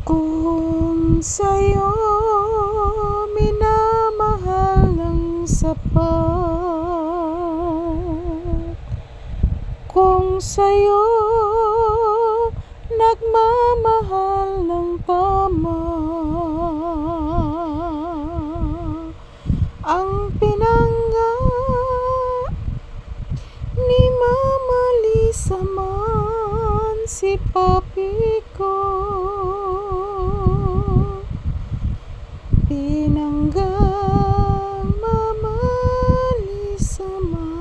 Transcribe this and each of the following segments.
Kung sa'yo minamahal ng sapat, kung sa'yo nagmamahal ng tama, ang pinangga ni Mama Lisa man si papi ko, pinanggang Mama Lisa man,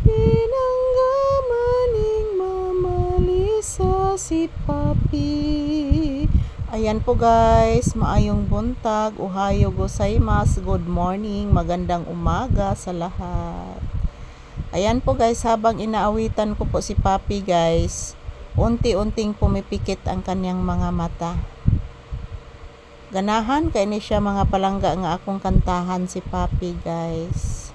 pinangga maning Mama Lisa si papi. Ayan po guys, maayong buntag, ohayo gozaimasu, good morning, magandang umaga sa lahat. Ayan po guys, habang inaawitan ko po si papi guys, unti-unting pumipikit ang kanyang mga mata. Ganahan kay ni siya mga palangga nga akong kantahan si papi guys.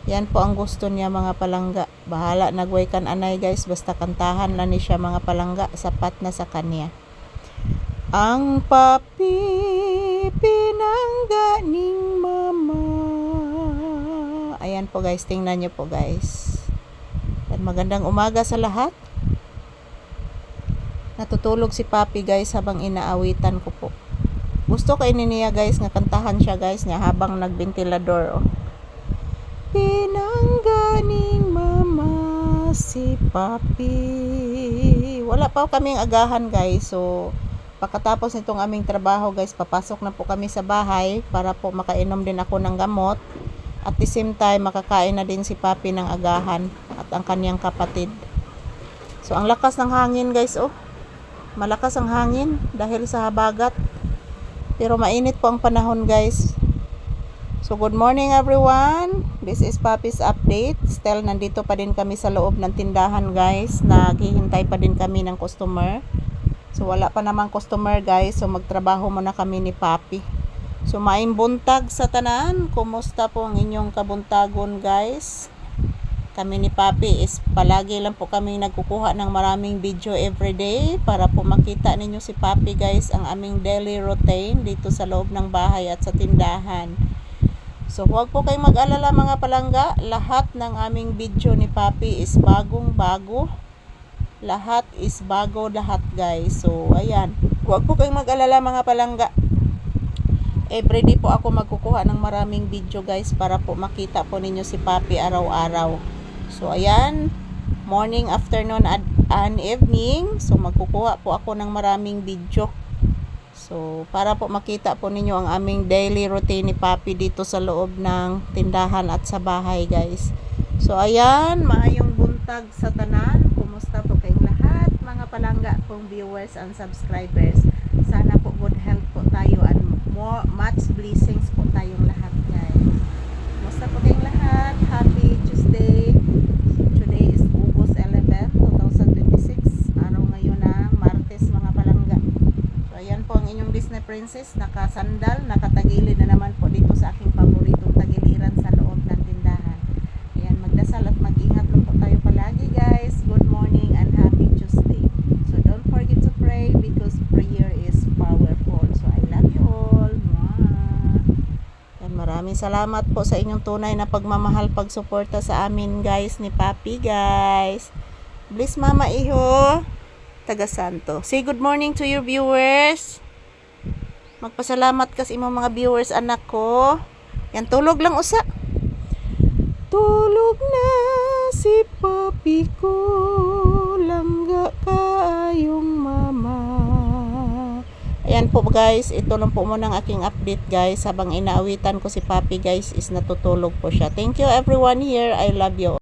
Yan po ang gusto niya mga palangga. Bahala nagway kan anay guys, basta kantahan lang ni siya mga palangga, sapat na sa kanya. Ang papi pinangga ning mama. Ayan po guys, tingnan nyo po guys. At magandang umaga sa lahat. Natutulog si papi guys habang inaawitan ko po. Gusto kay niya guys nga kantahan siya guys niya habang nagbentilador. Oh. Pinangga ning mama si papi. Wala pa kaming agahan guys, so pagkatapos nitong aming trabaho guys, papasok na po kami sa bahay para po makainom din ako ng gamot. At the same time, makakain na din si papi ng agahan at ang kanyang kapatid. So ang lakas ng hangin guys, oh. Malakas ang hangin dahil sa habagat. Pero mainit po ang panahon guys. So good morning everyone. This is Papi's update. Still nandito pa din kami sa loob ng tindahan guys. Naghihintay pa din kami ng customer. So wala pa namang customer guys, so magtrabaho muna kami ni papi. So maayong buntag sa tanan. Kumusta po ang inyong kabuntagon guys? Kami ni papi is palagi lang po kami nagkukuha ng maraming video everyday para po makita ninyo si papi guys, ang aming daily routine dito sa loob ng bahay at sa tindahan. So huwag po kayong mag-alala mga palangga, lahat ng aming video ni papi is bagong bago. Lahat is bago lahat guys. So ayan, huwag po kayong mag-alala mga palangga. Everyday po ako magkukuha ng maraming video guys para po makita po ninyo si papi araw-araw. So ayan, morning, afternoon and evening. So magkukuha po ako ng maraming video. So para po makita po ninyo ang aming daily routine ni papi dito sa loob ng tindahan at sa bahay guys. So ayan, maayong buntag sa tanan. Kumusta po kayong lahat mga palangga kong viewers and subscribers. Sana po good health po tayo and much blessings po tayong lahat guys. Kumusta po kayong lahat? Happy Tuesday. Today is August 11, 2026. Araw ngayon ng Martes mga palangga. So ayan po ang inyong Disney Princess. Nakasandal, nakatagilid na naman po dito sa aking paboritong tagiliran sa loob ng tindahan. Ayan, magdasal at mag-ingat lang po tayo palagi guys. Good morning and happy Tuesday. So don't forget to pray because prayer is powerful. So I love you all. Ayan, maraming salamat po sa inyong tunay na pagmamahal, pagsuporta sa amin guys ni papi guys. Bless mama iho taga Santo. Say good morning to your viewers. Magpasalamat kas imong mga viewers anak ko. Yan, tulog lang usa. Tulog na si papi ko, langga kayong mama. Ayan po guys, ito lang po muna ang aking update guys. Habang inaawitan ko si papi guys is natutulog po siya. Thank you everyone here. I love you.